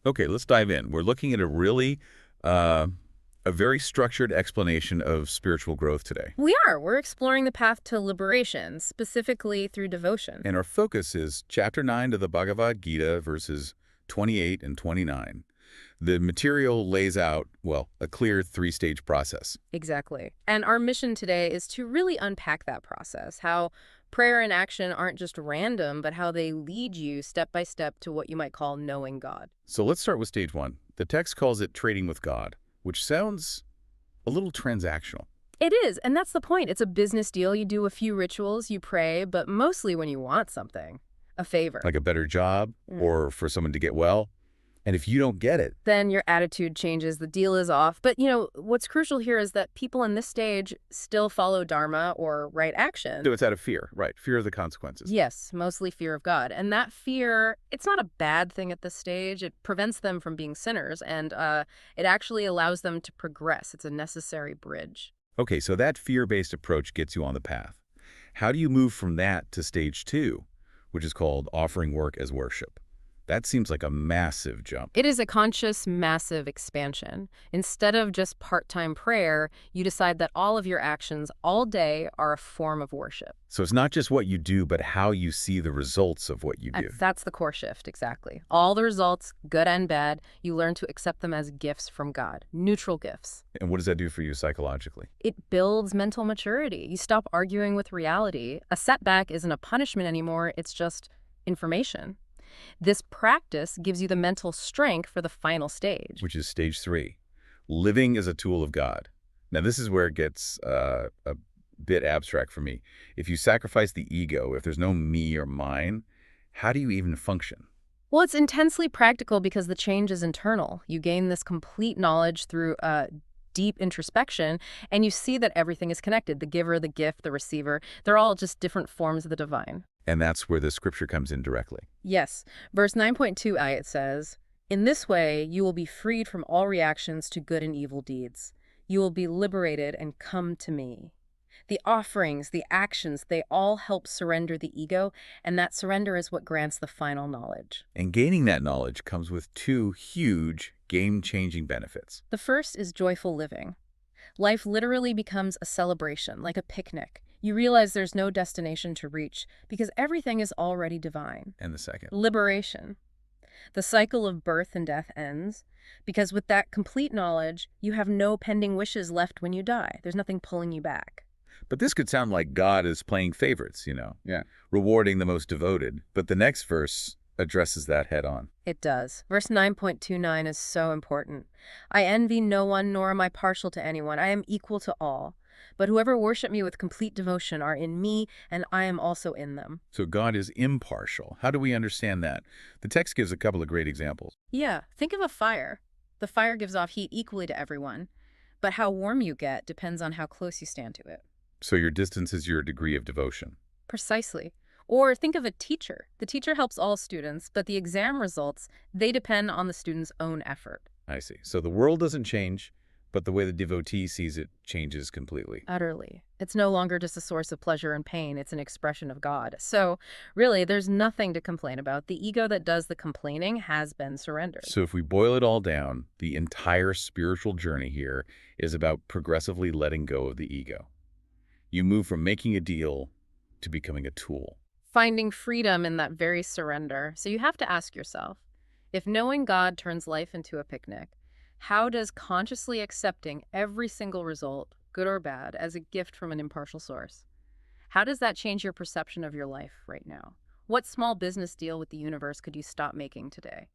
Okay, let's dive in. We're looking at uh, a very structured explanation of spiritual growth today. We are. We're exploring the path to liberation, specifically through devotion. And our focus is chapter 9 of the Bhagavad Gita, verses 28 and 29. The material lays out, well, a clear three-stage process. Exactly. And our mission today is to really unpack that process, how prayer and action aren't just random, but how they lead you step by step to what you might call knowing God. So let's start with stage 1. The text calls it trading with God, which sounds a little transactional. It is, and that's the point. It's a business deal. You do a few rituals, you pray, but mostly when you want something, a favor. Like a better job or for someone to get well. And if you don't get it, Then your attitude changes, the deal is off. But, what's crucial here is that people in this stage still follow Dharma or right action. so it's out of fear, right? Fear of the consequences. Yes, mostly fear of God. And that fear, it's not a bad thing at this stage. It prevents them from being sinners, and it actually allows them to progress. It's a necessary bridge. Okay, so that fear-based approach gets you on the path. How do you move from that to stage 2, which is called offering work as worship? That seems like a massive jump. It is a conscious, massive expansion. Instead of just part-time prayer, you decide that all of your actions all day are a form of worship. So it's not just what you do, but how you see the results of what you do. That's the core shift, exactly. All the results, good and bad, you learn to accept them as gifts from God, neutral gifts. And what does that do for you psychologically? It builds mental maturity. You stop arguing with reality. A setback isn't a punishment anymore, it's just information. This practice gives you the mental strength for the final stage. Which is stage 3, living as a tool of God. Now, this is where it gets a bit abstract for me. If you sacrifice the ego, if there's no me or mine, how do you even function? Well, it's intensely practical because the change is internal. You gain this complete knowledge through deep introspection, and you see that everything is connected. The giver, the gift, the receiver, they're all just different forms of the divine. And that's where the scripture comes in directly. Yes. Verse 9.2a, it says, "In this way you will be freed from all reactions to good and evil deeds. You will be liberated and come to me." The offerings, the actions, they all help surrender the ego, and that surrender is what grants the final knowledge. And gaining that knowledge comes with 2 huge, game-changing benefits. The first is joyful living. Life literally becomes a celebration, like a picnic. You realize there's no destination to reach because everything is already divine. And the second. Liberation. The cycle of birth and death ends because with that complete knowledge, you have no pending wishes left when you die. There's nothing pulling you back. But this could sound like God is playing favorites, Yeah. Rewarding the most devoted. But the next verse addresses that head on. It does. Verse 9.29 is so important. "I envy no one, nor am I partial to anyone. I am equal to all. But whoever worship me with complete devotion are in me, and I am also in them." So God is impartial. How do we understand that? The text gives a couple of great examples. Yeah, think of a fire. The fire gives off heat equally to everyone, but how warm you get depends on how close you stand to it. So your distance is your degree of devotion. Precisely. Or think of a teacher. The teacher helps all students, but the exam results, they depend on the student's own effort. I see. So the world doesn't change, but the way the devotee sees it changes completely. Utterly. It's no longer just a source of pleasure and pain, it's an expression of God. So, really, there's nothing to complain about. The ego that does the complaining has been surrendered. So if we boil it all down, the entire spiritual journey here is about progressively letting go of the ego. You move from making a deal to becoming a tool. Finding freedom in that very surrender. So you have to ask yourself, if knowing God turns life into a picnic, how does consciously accepting every single result, good or bad, as a gift from an impartial source, how does that change your perception of your life right now? What small business deal with the universe could you stop making today?